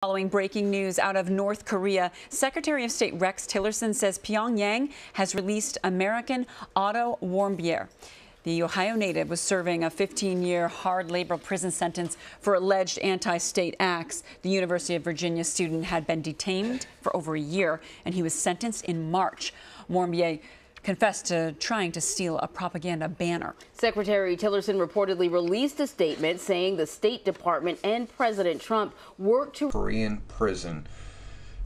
Following breaking news out of North Korea, Secretary of State Rex Tillerson says Pyongyang has released American Otto Warmbier. The Ohio native was serving a 15-year hard labor prison sentence for alleged anti-state acts. The University of Virginia student had been detained for over a year, and he was sentenced in March. Warmbier confessed to trying to steal a propaganda banner. Secretary Tillerson reportedly released a statement saying the State Department and President Trump worked to Korean prison.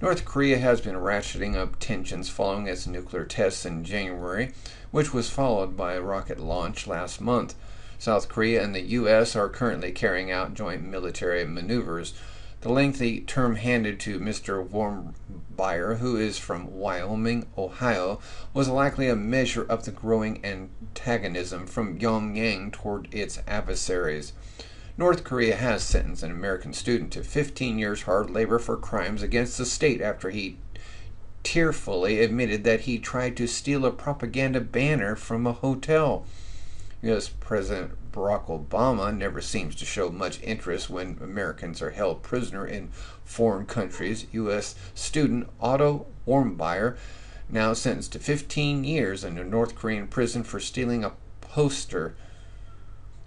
North Korea has been ratcheting up tensions following its nuclear tests in January, which was followed by a rocket launch last month. South Korea and the U.S. are currently carrying out joint military maneuvers. The lengthy term handed to Mr. Warmbier, who is from Wyoming, Ohio, was likely a measure of the growing antagonism from Pyongyang toward its adversaries. North Korea has sentenced an American student to 15 years hard labor for crimes against the state after he tearfully admitted that he tried to steal a propaganda banner from a hotel. U.S. President Barack Obama never seems to show much interest when Americans are held prisoner in foreign countries. U.S. student Otto Warmbier, now sentenced to 15 years in a North Korean prison for stealing a poster,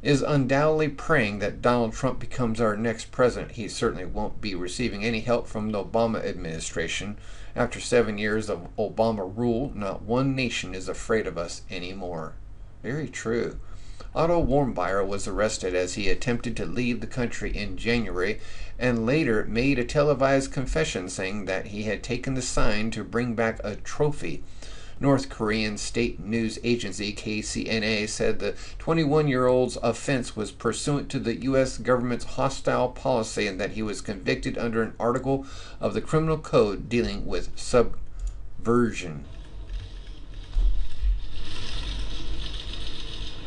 is undoubtedly praying that Donald Trump becomes our next president. He certainly won't be receiving any help from the Obama administration. After 7 years of Obama rule, not one nation is afraid of us anymore. Very true. Otto Warmbier was arrested as he attempted to leave the country in January and later made a televised confession saying that he had taken the sign to bring back a trophy. North Korean state news agency KCNA said the 21-year-old's offense was pursuant to the U.S. government's hostile policy and that he was convicted under an article of the criminal code dealing with subversion.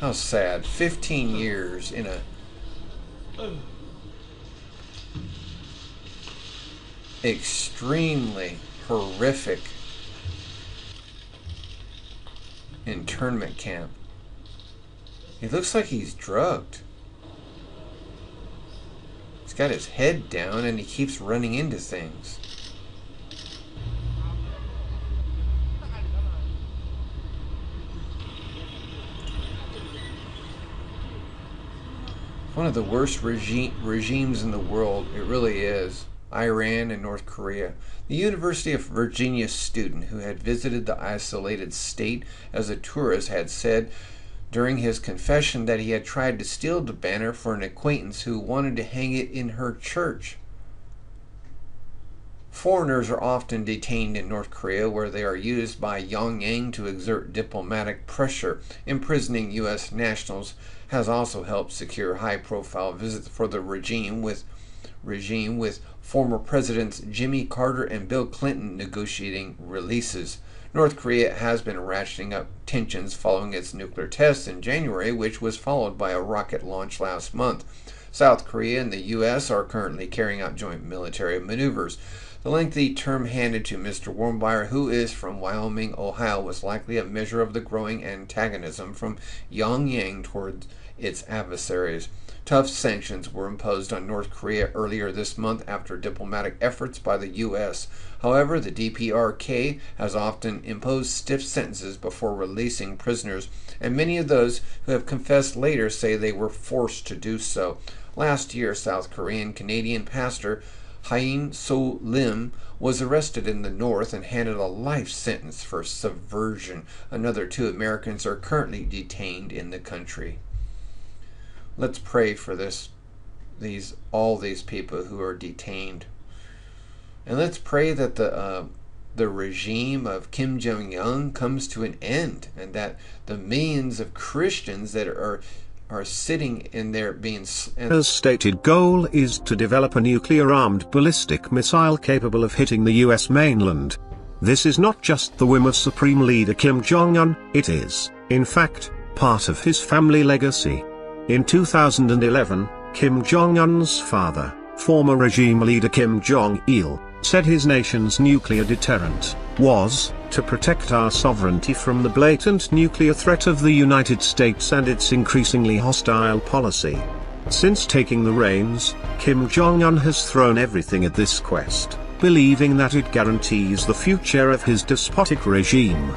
How sad. 15 years in a extremely horrific internment camp. He looks like he's drugged. He's got his head down and he keeps running into things. One of the worst regimes in the world. It really is. Iran and North Korea. The University of Virginia student who had visited the isolated state as a tourist had said during his confession that he had tried to steal the banner for an acquaintance who wanted to hang it in her church. Foreigners are often detained in North Korea, where they are used by Pyongyang to exert diplomatic pressure. Imprisoning U.S. nationals has also helped secure high-profile visits for the regime with former presidents Jimmy Carter and Bill Clinton negotiating releases. North Korea has been ratcheting up tensions following its nuclear tests in January, which was followed by a rocket launch last month. South Korea and the U.S. are currently carrying out joint military maneuvers. The lengthy term handed to Mr. Warmbier, who is from Wyoming, Ohio, was likely a measure of the growing antagonism from Pyongyang towards its adversaries. Tough sanctions were imposed on North Korea earlier this month after diplomatic efforts by the U.S. However, the DPRK has often imposed stiff sentences before releasing prisoners, and many of those who have confessed later say they were forced to do so. Last year, South Korean Canadian pastor Hain So Lim was arrested in the north and handed a life sentence for subversion. Another 2 Americans are currently detained in the country. Let's pray for all these people who are detained, and let's pray that the regime of Kim Jong-un comes to an end, and that the millions of Christians that are sitting in there being... As stated goal is to develop a nuclear-armed ballistic missile capable of hitting the U.S. mainland. This is not just the whim of Supreme Leader Kim Jong-un, it is, in fact, part of his family legacy. In 2011, Kim Jong-un's father, former regime leader Kim Jong-il, said his nation's nuclear deterrent was to protect our sovereignty from the blatant nuclear threat of the United States and its increasingly hostile policy. Since taking the reins, Kim Jong-un has thrown everything at this quest, believing that it guarantees the future of his despotic regime.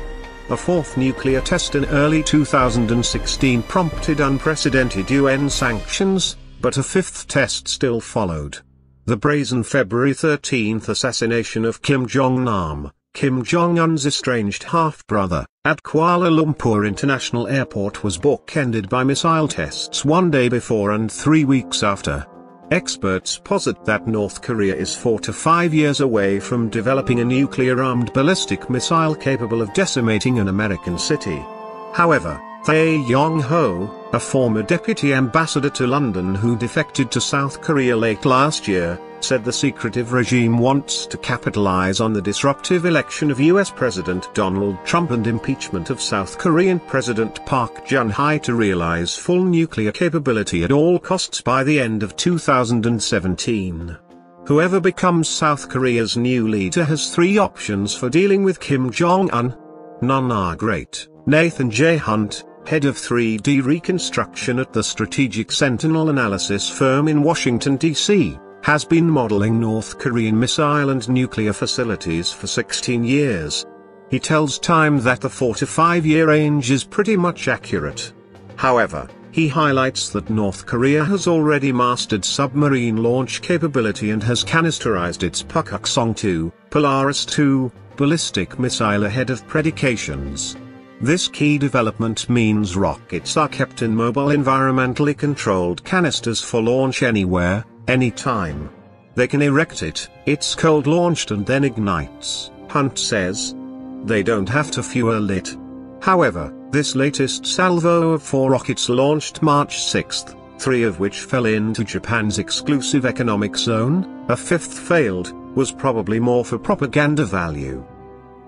A fourth nuclear test in early 2016 prompted unprecedented UN sanctions, but a fifth test still followed. The brazen February 13 assassination of Kim Jong-nam, Kim Jong-un's estranged half-brother, at Kuala Lumpur International Airport was bookended by missile tests 1 day before and 3 weeks after. Experts posit that North Korea is 4 to 5 years away from developing a nuclear-armed ballistic missile capable of decimating an American city. However, Tae Yong-ho, a former deputy ambassador to London who defected to South Korea late last year, said the secretive regime wants to capitalize on the disruptive election of US President Donald Trump and impeachment of South Korean President Park Geun-hye to realize full nuclear capability at all costs by the end of 2017. Whoever becomes South Korea's new leader has 3 options for dealing with Kim Jong-un. None are great. Nathan J. Hunt, head of 3D reconstruction at the Strategic Sentinel analysis firm in Washington, D.C., has been modeling North Korean missile and nuclear facilities for 16 years. He tells Time that the 4 to 5 year range is pretty much accurate. However, he highlights that North Korea has already mastered submarine launch capability and has canisterized its Pukguksong-2, Polaris-2, ballistic missile ahead of predications. This key development means rockets are kept in mobile environmentally controlled canisters for launch anywhere, anytime. They can erect it, it's cold launched and then ignites, Hunt says. They don't have to fuel it. However, this latest salvo of 4 rockets launched March 6, 3 of which fell into Japan's exclusive economic zone, a 5th failed, was probably more for propaganda value.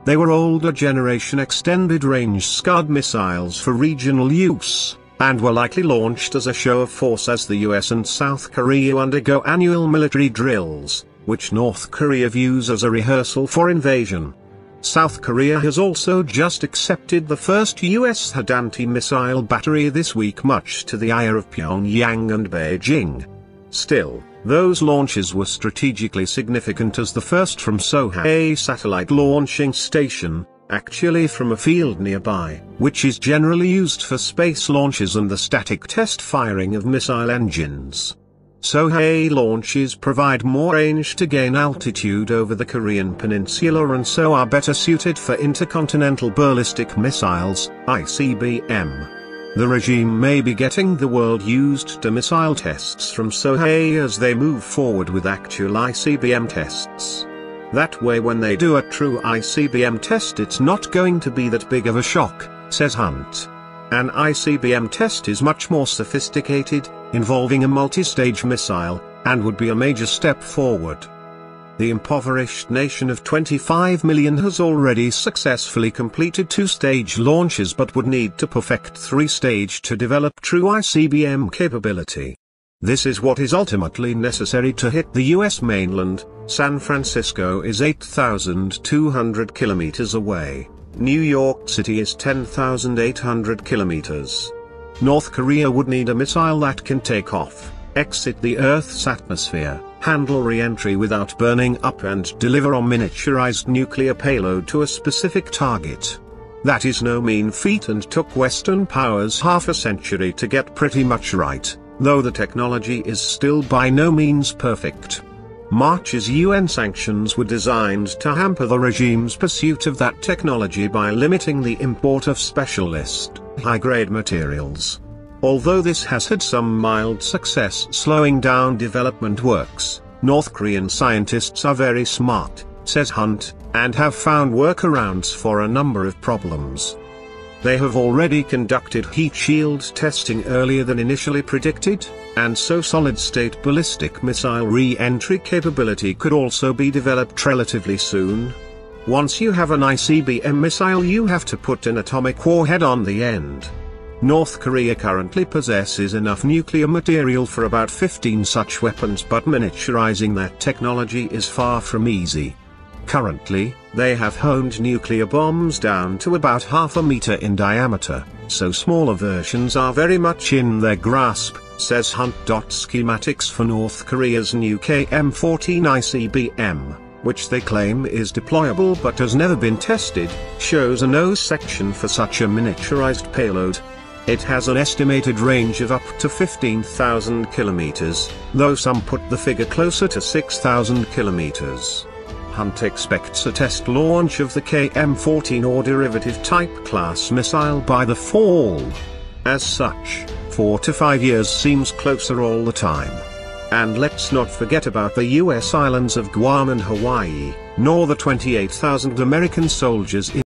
They were older generation extended-range Scud missiles for regional use, and were likely launched as a show of force as the US and South Korea undergo annual military drills, which North Korea views as a rehearsal for invasion. South Korea has also just accepted the first US THAAD anti-missile battery this week, much to the ire of Pyongyang and Beijing. Still, those launches were strategically significant as the first from Sohae satellite launching station, actually from a field nearby, which is generally used for space launches and the static test firing of missile engines. Sohae launches provide more range to gain altitude over the Korean peninsula and so are better suited for intercontinental ballistic missiles, ICBM. The regime may be getting the world used to missile tests from Sohae as they move forward with actual ICBM tests. That way when they do a true ICBM test it's not going to be that big of a shock, says Hunt. An ICBM test is much more sophisticated, involving a multi-stage missile, and would be a major step forward. The impoverished nation of 25 million has already successfully completed 2-stage launches but would need to perfect 3-stage to develop true ICBM capability. This is what is ultimately necessary to hit the US mainland. San Francisco is 8,200 kilometers away. New York City is 10,800 kilometers. North Korea would need a missile that can take off, exit the Earth's atmosphere, handle re-entry without burning up and deliver a miniaturized nuclear payload to a specific target. That is no mean feat and took Western powers half a century to get pretty much right, though the technology is still by no means perfect. March's UN sanctions were designed to hamper the regime's pursuit of that technology by limiting the import of specialist, high-grade materials. Although this has had some mild success slowing down development works, North Korean scientists are very smart, says Hunt, and have found workarounds for a number of problems. They have already conducted heat shield testing earlier than initially predicted, and so solid-state ballistic missile re-entry capability could also be developed relatively soon. Once you have an ICBM missile you have to put an atomic warhead on the end. North Korea currently possesses enough nuclear material for about 15 such weapons, but miniaturizing that technology is far from easy. Currently, they have honed nuclear bombs down to about 0.5 meter in diameter, so smaller versions are very much in their grasp, says Hunt. Schematics for North Korea's new KM-14 ICBM, which they claim is deployable but has never been tested, shows a nose section for such a miniaturized payload. It has an estimated range of up to 15,000 kilometers, though some put the figure closer to 6,000 kilometers. Hunt expects a test launch of the KM-14 or derivative type class missile by the fall. As such, 4 to 5 years seems closer all the time. And let's not forget about the US islands of Guam and Hawaii, nor the 28,000 American soldiers in